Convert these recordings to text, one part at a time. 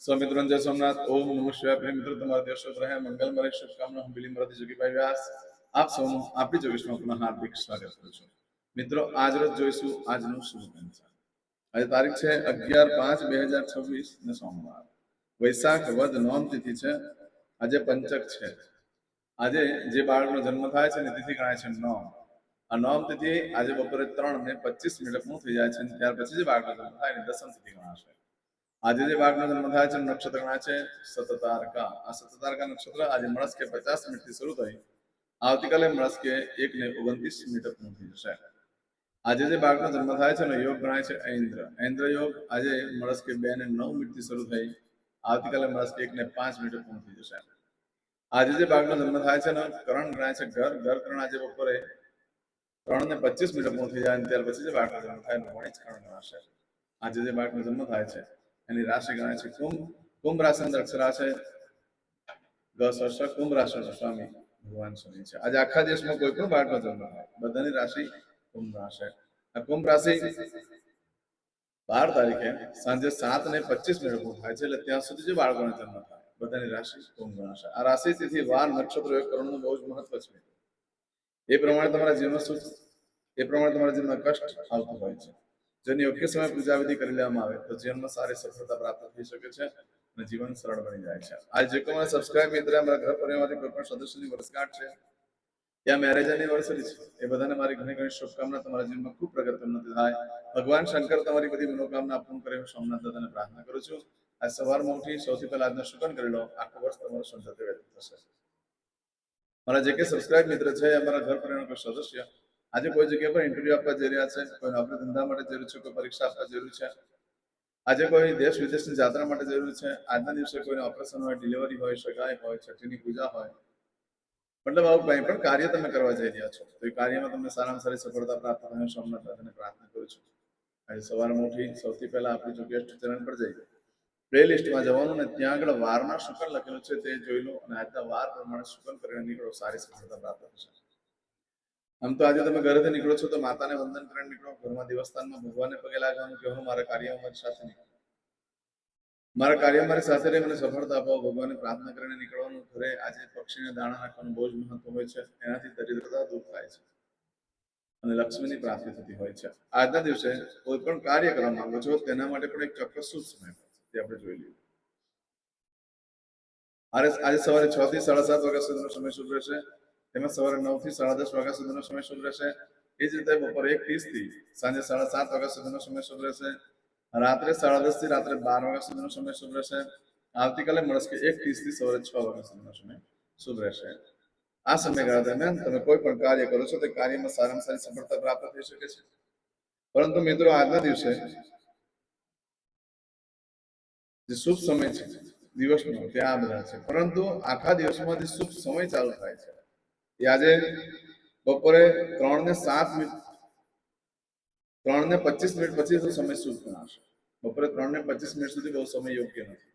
સ્વામિત્રન જય સોમનાથ. ઓમ નમઃ શિવાય. પ્રિય મિત્રો, તમારા દિવસ શુભ રહે, મંગલમય રહે. શુભકામના હું બિલીમરાથી જોગીભાઈ વ્યાસ આપ સૌનું આપણી જોગેશમાં પુનઃ હાર્દિક સ્વાગત કરું છું. મિત્રો, આજ રોજ જોઈશું આજનું શુભ પંચાંગ. આજે તારીખ છે 11/5/2026 ને સોમવાર. વૈશાખ વદ નોમ તિથિ છે. આજે પંચક છે. આજે જે બાળકનો જન્મ થાય છે ને તિથિ ગણાય છે નોમ. આ નોમ તિથિ આજે બપોરે 3:25 પૂર્ણ થઈ જાય છે. ત્યાર પછી જે બાળકનો જન્મ થાય ને દસમ તિથિ ગણાશે. આજે જે બાળકનો જન્મ થાય છે નક્ષત્ર ગણાય છે સતતારકા. આ સતતારકા નક્ષત્ર આજે મળસ્કે 50 મિનિટથી શરૂ થઈ આવતીકાલે મળસ્કે 1:29 પૂર્ણ થઈ જશે. આજે જે બાળકનો જન્મ થાય છે ને યોગ ગણાય છે ઐન્દ્ર. ઐન્દ્ર યોગ આજે મળસ્કે 2:09 સુધી થઈ આવતીકાલે મળસ્કે 1:05 પૂર્ણ થઈ જશે. આજે જે બાળકનો જન્મ થાય છે ને કરણ ગણાય છે ઘર. ઘર કરણ આજે બપોરે 3:25 પૂર્ણ થઈ જાય ત્યાર પછી જે બાળકનો જન્મ થાય વણિજ કરણ ગણાશે. આજે જે બાળકનો જન્મ થાય છે એની રાશિ ગણાય છે કુંભ. કુંભ રાશિની અક્ષરા છે કુંભ રાશિનો સ્વામી ભગવાન શનિ છે. આજે આખા દેશમાં કોઈ પણ બાળકનો જન્મ થાય બધાની રાશિ કુંભ રાશિ. આ કુંભ રાશિ 12 તારીખે સાંજે 7:25 પૂર્ણ થાય છે. એટલે ત્યાં સુધી જે બાળકોનો જન્મ થાય બધાની રાશિ કુંભ રાશિ. આ રાશિ તિથિ વાર નક્ષત્ર એક કરણનું બહુ જ મહત્વ છે. એ પ્રમાણે તમારા જીવનમાં કષ્ટ આવતું હોય છે. જેની યોગ્ય સમય પૂજા વિધિ કરી લેવામાં આવે તો જીવનમાં સારી સફળતા પ્રાપ્ત થઈ શકે છે અને જીવન સરળ બની જાય છે. આજે જે કોઈ સબસ્ક્રાઇબ મિત્ર અમારા ઘર પરિવારમાંથી કોઈ પણ સદસ્યની વર્ષગાંઠ છે ત્યાં મેરેજ એનિવર્સરી છે એ બધાને મારી ઘણી ઘણી શુભકામના. તમારા જીવનમાં ખૂબ પ્રગતિ ઉન્નતિ થાય. ભગવાન શંકર તમારી બધી મનોકામના પૂર્ણ કરે હું સોમનાથ દાદાને પ્રાર્થના કરું છું. આજ સવારમાં ઉઠી સૌથી પહેલા આજનો શુકન કરી લો. આખું વર્ષ તમારું સુંદર વ્યતીત થશે. મારા જે કે સબસ્ક્રાઇબ મિત્ર છે અમારા ઘર પરિવારનો કોઈ સદસ્ય આજે કોઈ જગ્યા પર ઇન્ટરવ્યુ આપવા જઈ રહ્યા છે, કોઈ નોકરી ધંધા માટે જરૂર છે, કોઈ પરીક્ષા આપવા જરૂર છે, આજે કોઈ દેશ વિદેશની યાત્રા માટે જરૂર છે, આજના દિવસે કોઈને ઓપરેશન હોય, ડિલિવરી હોય, સગાઈ હોય, છઠ્ઠીની પૂજા હોય, મતલબ આવું કંઈ પણ કાર્ય તમે કરવા જઈ રહ્યા છો તો એ કાર્યમાં તમને સારામાં સારી સફળતા પ્રાપ્ત થાય સોમનાથ દાદાને પ્રાર્થના કરું છું. આજે સવારમાં ઉઠી સૌથી પહેલા આપણી જો ગેસ્ટ ચેનલ પર જઈએ પ્લે લિસ્ટમાં જવાનું ને ત્યાં આગળ વારના શુકન લખેલું છે તે જોઈ લો અને આજના વાર પ્રમાણે શુકન કરીને નીકળો. સારી સફળતા પ્રાપ્ત થશે. આમ તો આજે તમે ઘરેથી નીકળો છો તો માતાને વંદન કરીને નીકળો. ઘરમાં દેવસ્થાનમાં ભગવાનને પગે લાગવાનું કહેવાનું મારા કાર્યમાં મારી સાથે નીકળો. મારા કાર્ય મારી સાથે રહી મને સફળતા આપો ભગવાનને પ્રાર્થના કરીને નીકળવાનું. ઘરે આજે પક્ષીને દાણા નાખવાનું બહુ જ મહત્વ હોય છે. એનાથી દરિદ્રતા દૂર થાય છે અને લક્ષ્મીની પ્રાપ્તિ થતી હોય છે. આજના દિવસે કોઈ પણ કાર્ય કરવા માંગો છો તેના માટે પણ એક ચોક્કસ શુભ સમય તે આપણે જોઈ લઈએ. આજે સવારે 6 થી 7:30 વાગ્યા સુધીનો સમય શુભ રહેશે. તેમાં સવારે 9 થી 10:30 વાગ્યા સુધીનો સમય શુભ રહેશે. એ જ રીતે બપોરે 1:30 થી સાંજે 7:30 વાગ્યા સુધીનો સમય શુભ રહેશે. રાત્રે 10:30 થી રાત્રે 12 વાગ્યા સુધીનો સમય શુભ રહેશે. આવતીકાલે મળસ્કે 1:30 થી સવારે 6 વાગ્યા સુધીનો સમય શુભ રહેશે. આ સમયગાળા દરમિયાન તમે કોઈ પણ કાર્ય કરો છો તે કાર્યમાં સારામાં સારી સફળતા પ્રાપ્ત થઈ શકે છે. પરંતુ મિત્રો આજના દિવસે જે શુભ સમય છે દિવસનો તે આ બધા છે. પરંતુ આખા દિવસમાં જે શુભ સમય ચાલુ થાય છે એ આજે બપોરે 3:07 3:25 પછી તો સમય શુભ ગણાશે. બપોરે 3:25 સુધી બહુ સમય યોગ્ય નથી.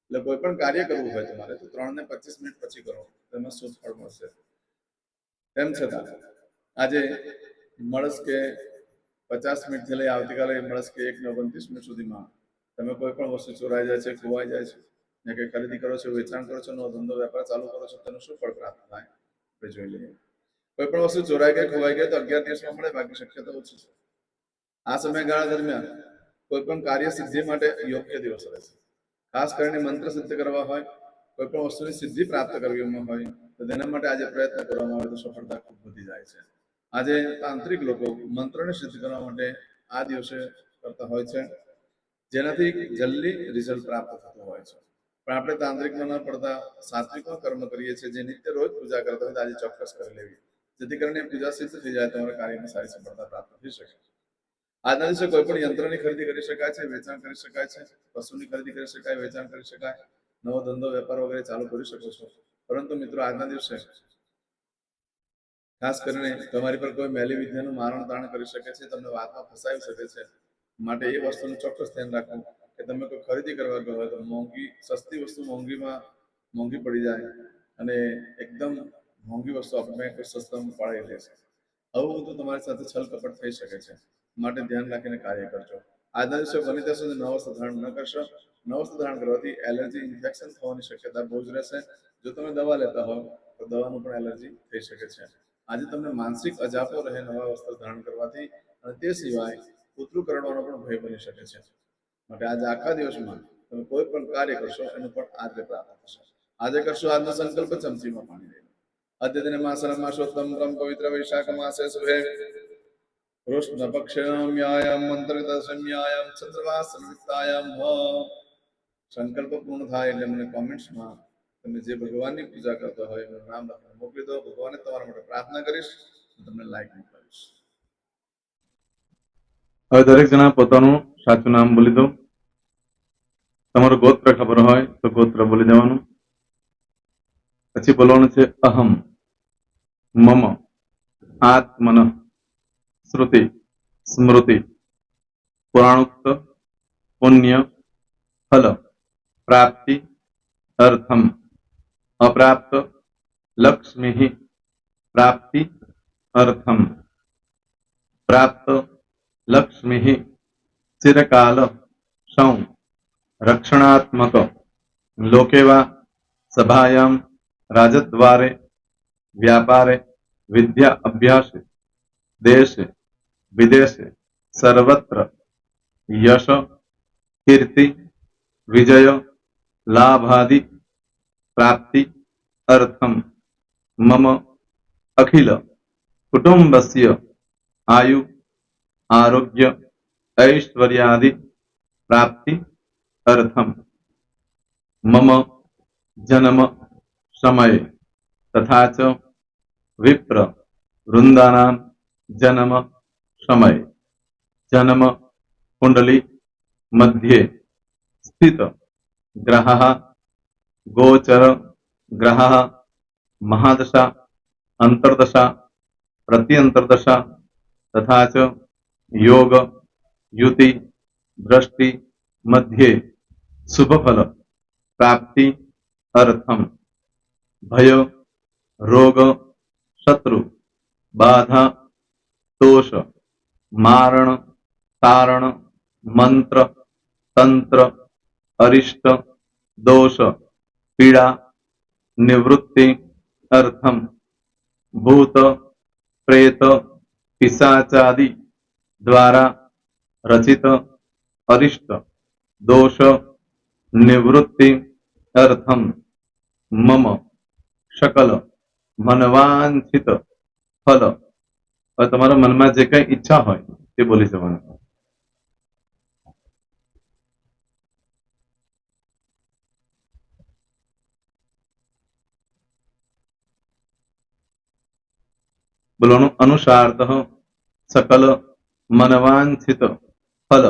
એટલે કોઈ પણ કાર્ય કરવું હોય તમારે તો 3:25 પછી કરો, તેમાં શુભ ફળ મળશે. તેમ છતાં આજે મળસ્કે 50 મિનિટથી લઈ આવતીકાલે મળસ્કે 1:29 સુધીમાં તમે કોઈ પણ વસ્તુ ચોરાઈ જાય છે, ખોવાઈ જાય છે, ને કંઈ ખરીદી કરો છો, વેચાણ કરો છો, નવો ધંધો વેપાર ચાલુ કરો છો, તેનું શું ફળ પ્રાપ્ત થાય આપણે જોઈ લઈએ. કોઈ પણ વસ્તુ ચોરાઈ ગઈ, ખોવાઈ ગઈ તો 11 દિવસમાં મળે, બાકી શક્યતા ઓછી છે. આ સમયગાળા દરમિયાન કોઈ પણ કાર્ય સિદ્ધિ માટે યોગ્ય દિવસ રહેશે. ખાસ કરીને મંત્ર સિદ્ધ કરવા હોય, કોઈ પણ વસ્તુની સિદ્ધિ પ્રાપ્ત કરવી હોય તો તેના માટે આજે પ્રયત્ન કરવામાં આવે તો સફળતા ખૂબ વધી જાય છે. આજે તાંત્રિક લોકો મંત્રને સિદ્ધ કરવા માટે આ દિવસે કરતા હોય છે, જેનાથી જલ્દી રિઝલ્ટ પ્રાપ્ત થતું હોય છે. પણ આપણે તાંત્રિકમાં ન પડતા સાત્વિકમાં કર્મ કરીએ છીએ. જે નિત્ય રોજ પૂજા કરતા હોય તો આજે ચોક્કસ કરી લેવી, જેથી કરીને પૂજા સિદ્ધ થઈ જાય, તમારા કાર્યમાં સારી સફળતા પ્રાપ્ત થઈ શકે. આજના દિવસે કોઈ પણ યંત્રની ખરીદી કરી શકાય છે, વેચાણ કરી શકાય છે, પશુની ખરીદી કરી શકાય, વેચાણ કરી શકાય, નવો ધંધો વેપાર વગેરે ચાલુ કરી શકો છો. પરંતુ મિત્રો આજના દિવસે ખાસ કરીને તમારી પર કોઈ મેલી વિદ્યાનું મારણ તારણ કરી શકે છે, તમને વાતમાં ફસાવી શકે છે. માટે એ વસ્તુનું ચોક્કસ ધ્યાન રાખવું કે તમે કોઈ ખરીદી કરવા ગયો હોય તો સસ્તી વસ્તુ મોંઘી પડી જાય અને એકદમ મોંઘી વસ્તુ આપણે કોઈ સસ્તામાં પાડી લે છે. આવું બધું તમારી સાથે છલ કપટ થઈ શકે છે. માટે ધ્યાન રાખીને કાર્ય કરજો. આજના દિવસે બને ત્યાં સુધી નવા વસ્ત્ર ધારણ ન કરશો. નવું વસ્ત્ર ધારણ કરવાથી એલર્જી ઇન્ફેક્શન થવાની શક્યતા બહુ જ રહેશે. જો તમે દવા લેતા હો તો દવાનું પણ એલર્જી થઈ શકે છે. આજે તમને માનસિક અજાપો રહે નવા વસ્ત્ર ધારણ કરવાથી, અને તે સિવાય કૂતરું કરડવાનો પણ ભય બની શકે છે. માટે આજે આખા દિવસમાં તમે કોઈ પણ કાર્ય કરશો એનું પણ આ રીતે પ્રાપ્ત થશે. આજે કરશો આજનો સંકલ્પ ચમચીમાં પાણી લઈને. અદ્યતન માસન માસોત્તમ પવિત્ર વૈશાખ માસે શુભે કૃષ્ણ પક્ષમ્યાયામ મંત્રિત સંન્યાયામ ચંદ્રવાસ સંયુક્તાયામ સંકલ્પ પૂર્ણ થાય એટલે મને કોમેન્ટ્સમાં તમે જે ભગવાનની પૂજા કરતા હોય એનું નામ લખીને મોકલી દો. ભગવાને તમારા માટે પ્રાર્થના કરીશ, તમને લાઈક મોકલીશ. હવે દરેક જણા પોતાનું સાચું નામ બોલી દો. તમારું ગોત્ર ખબર હોય તો ગોત્ર બોલી દેવાનું. પછી બોલવાનું છે અહમ, મમ, આત્મન, શ્રુતિ, સ્મૃતિ, પુરાણોક્ત, પુણ્ય, ફલ, પ્રાપ્તિ, અર્થમ, અપ્રાપ્ત, લક્ષ્મી, પ્રાપ્તિ, અર્થમ, પ્રાપ્ત, લક્ષ્મી, ચિરકાલ, સૌ, રક્ષણાત્મક, લોકેવા, સભાયામ, રાજદ્વારે, વ્યાપારે, વિદ્યા અભ્યાસે, દેશે, વિદેશે, સર્વત્ર, યશ, કીર્તિ, વિજય, લાભાદિ, પ્રાપ્તિ, અર્થમ, મમ, અખિલ, કુટુંબસ્ય, આયુ, આરોગ્ય, ऐश्वर्यादि, प्राप्ति, अर्थम, मम, जन्म, समय, तथा च विप्र, वृंदानां, जन्म, समय, जन्म, कुंडली, मध्ये, स्थित, ग्रहः, गोचर, ग्रहः, महादशा, अंतर्दशा, प्रत्यंतर्दशा, तथा च योग, युति, दृष्टि, मध्ये, शुभ फल, प्राप्ति, अर्थम, भय, रोग, शत्रु, बाधा, दोष, मारण, तारण, मंत्र, तंत्र, अरिष्ट, दोष, पीड़ा, निवृत्ति, अर्थम, भूत, प्रेत, पिशाचादि द्वारा रचित अरिष्ट दोष निवृत्ति अर्थम मम सकल मनवांछित फल. હવે તમારા મનમાં જે કઈ ઈચ્છા હોય તે બોલી જવાનું. બોલવાનું અનુસારતઃ सकल मनवांछित फल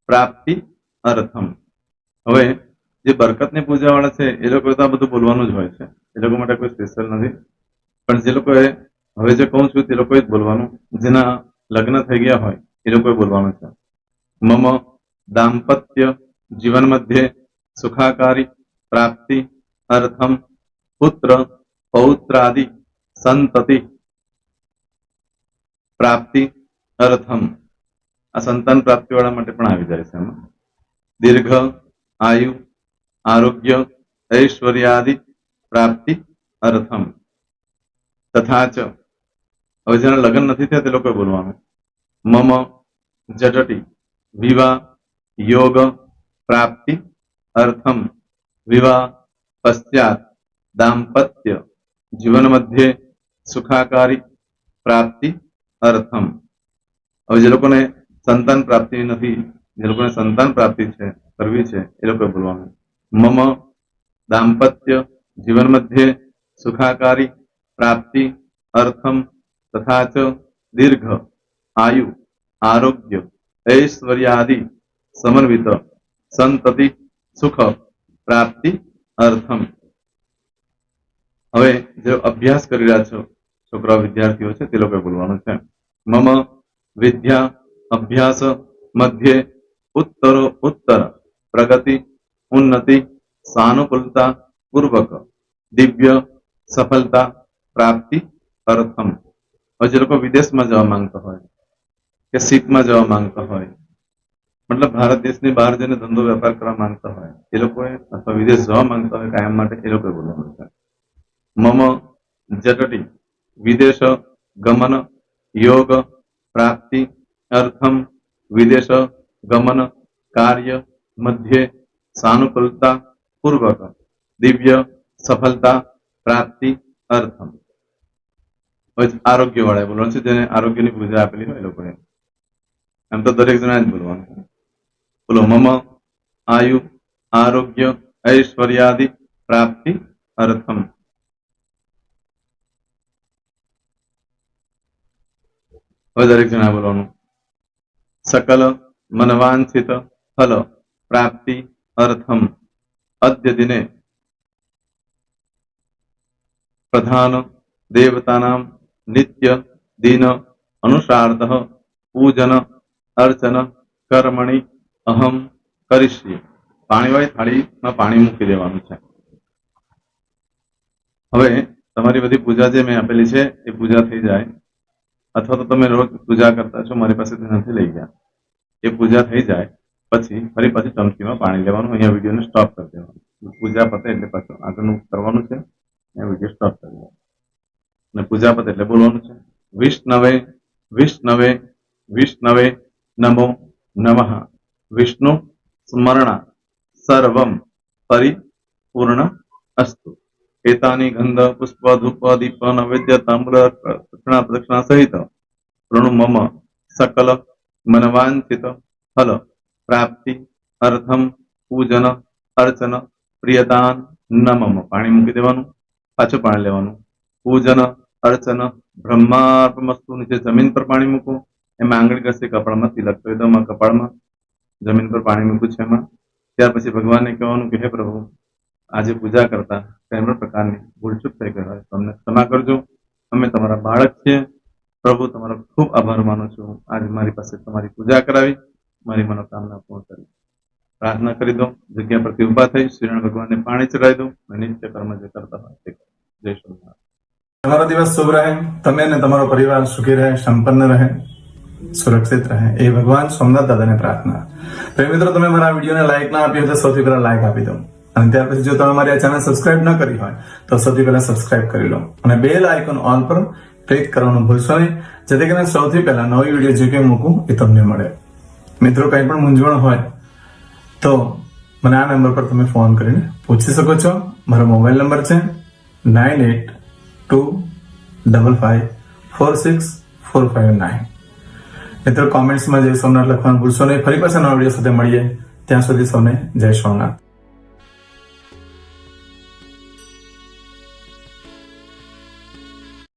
प्राप्ति अर्थम. હવે જે બરકતની પૂજા વાળા છે એ લોકો તો આ બધું બોલવાનું જ હોય છે, એ લોકો માટે કોઈ સ્પેશિયલ નથી. પણ જે લોકોએ હવે જે કહું છું તે લોકોએ જ બોલવાનું, જેના લગ્ન થઈ ગયા હોય એ લોકોએ બોલવાનું છે. મમ દાંપત્ય જીવન મધ્યે સુખાકારી પ્રાપ્તિ અર્થમ પુત્ર પૌત્રાદિ સંતતિ પ્રાપ્તિ અર્થમ. આ સંતાન પ્રાપ્તિ વાળા માટે પણ આવી જાય છે એમાં. દીર્ઘ આયુ આરોગ્ય ઐશ્વર્યાદિ પ્રાપ્તિ અર્થમ. તથા ચ હવે જેના લગ્ન નથી થયા તે લોકોએ બોલવાનું. મમ જટટી વિવાહ યોગ પ્રાપ્તિ અર્થમ વિવાહ પશ્ચાત દાંપત્ય જીવન મધ્યે સુખાકારી પ્રાપ્તિ અર્થમ. હવે જે લોકોને સંતાન પ્રાપ્તિ નથી, જે લોકોને સંતાન પ્રાપ્તિ છે કરવી છે એ લોકોએ બોલવાનું. મમ દાંપત્ય જીવન મધ્યે સુખાકારી પ્રાપ્તિ અર્થમ તથા ચ દીર્ઘ આયુ આરોગ્ય ऐश्वर्यादि समन्वित संतति सुख प्राप्ति अर्थम. હવે જે અભ્યાસ કરી રહ્યા છો છોકરા વિદ્યાર્થીઓ છે તે લોકોએ બોલવાનું છે. મમ વિદ્યા અભ્યાસ મધ્યે ઉત્તરો ઉત્તર પ્રગતિ ઉન્નતિ સાનુકૂલતા પૂર્વક દિવ્ય સફળતા પ્રાપ્તિ અર્થમ. હવે જે લોકો વિદેશમાં જવા માંગતા હોય કે શીપમાં જવા માંગતા હોય, મતલબ ભારત દેશની બહાર જઈને ધંધો વેપાર કરવા માંગતા હોય એ લોકોએ અથવા વિદેશ જવા માંગતા હોય કાયમ માટે એ લોકોએ બોલવાનું છે. મમ જટટી વિદેશ ગમન યોગ પ્રાપ્તિ અર્થમ વિદેશ ગમન કાર્ય મધ્યે સાનુકૂળતા પૂર્વક દિવ્ય સફળતા પ્રાપ્તિ અર્થમ. હવે આરોગ્ય વાળા બોલવાનું છે જેને આરોગ્યની પૂજા આપેલી હોય એ લોકોએ. એમ તો દરેક જણા જ બોલવાનું છે. બોલો મમ આયુ આરોગ્ય ઐશ્વર્યાદિ પ્રાપ્તિ અર્થમ. હવે દરેક જણા બોલવાનું. સકલ મનવાંછિત ફલ પ્રાપ્તિ અર્થમ અદ્ય દિને પ્રધાન દેવતાનામ નિત્ય દિન અનુસાર્ધ પૂજન અર્ચન કર્મણિ અહમ કરીશ્યે. પાણીવાળી થાળીમાં પાણી મૂકી દેવાનું છે. હવે તમારી બધી પૂજા જે મેં આપેલી છે એ પૂજા થઈ જાય અથવા તો તમે રોજ પૂજા કરતા છો મારી પાસેથી નથી લઈ ગયા એ પૂજા થઈ જાય પછી ફરી પાછી ચમચીમાં પાણી લેવાનું. અહીંયા વિડીયોને સ્ટોપ કરી દેવાનું. પૂજા પતે એટલે પાછું આગળનું કરવાનું છે. અહીંયા વિડીયો સ્ટોપ કરી દેવાનો અને પૂજા પતે એટલે બોલવાનું છે વિષ્ણવે વિષ્ણવે વિષ્ણવે નમો નમઃ વિષ્ણુ સ્મરણા સર્વમ પરિપૂર્ણ અસ્તુ. એતાની ગંધ પુષ્પ ધૂપ દીપ નૈવેદ્ય તાંબૂલ દક્ષિણા પ્રદક્ષિણા સહિત પ્રણુ મમ સકલ મનવાંછિત ફલ પ્રાપ્તિ અર્થમ પૂજન અર્ચન પ્રિયદાન નમમ. પાણી મૂકી દેવાનું પાછું પાણી લેવાનું. પૂજન અર્ચન બ્રહ્માર્પમસ્તુ. નીચે જમીન પર પાણી મૂકવું. એમાં આંગળી ઘસી કપાળમાં તિલક કરી દો. કપાળમાં જમીન પર પાણી મૂક્યું છે એમાં. ત્યાર પછી ભગવાનને કહેવાનું કે હે પ્રભુ આજે પૂજા કરતા કોઈ પણ પ્રકારની ભૂલચૂક થઈ ગઈ હોય તો અમને ક્ષમા કરજો. અમે તમારા બાળક છીએ. પ્રભુ તમારો ખૂબ આભાર માનું છું. આજે મારી પાસે તમારી પૂજા કરાવી મારી મનોકામના પૂર્ણ કરી. પ્રાર્થના કરી દો. જગ્યા પરથી ઉભા થઈ શ્રીનારાયણ ભગવાનને પાણી ચડાવી દો અને નિત્ય કર્મ જે કરતા હોય તે કરો. જય શ્રી. તમારો દિવસ શુભ રહે. તમે અને તમારો પરિવાર સુખી રહે, સંપન્ન રહે, સુરક્ષિત રહે એ ભગવાન સોમનાથ દાદાને પ્રાર્થના. તો મિત્રો તમે મારા વિડીયોને લાઈક ના આપી હોય તો સૌથી પહેલા લાઈક આપી દો અને ત્યાર પછી જો તમે મારી આ ચેનલ સબસ્ક્રાઇબ ન કરી હોય તો સૌથી પહેલા સબસ્ક્રાઇબ કરી લો અને બેલ આઇકોન ઓલ પર ક્લિક કરવાનું ભૂલશો નહીં જેથી કરીને સૌથી પહેલા નવી વિડીયો જે કંઈ મૂકું એ તમને મળે. મિત્રો કંઈ પણ મૂંઝવણ હોય તો મને આ નંબર પર તમે ફોન કરીને પૂછી શકો છો. મારો મોબાઈલ નંબર છે 9825546459. મિત્રો કોમેન્ટ્સમાં જય સોમનાથ લખવાનું ભૂલશો નહીં. ફરી પાછા નવા વિડીયો સાથે મળીએ. ત્યાં સુધી સૌને જય સોમનાથ.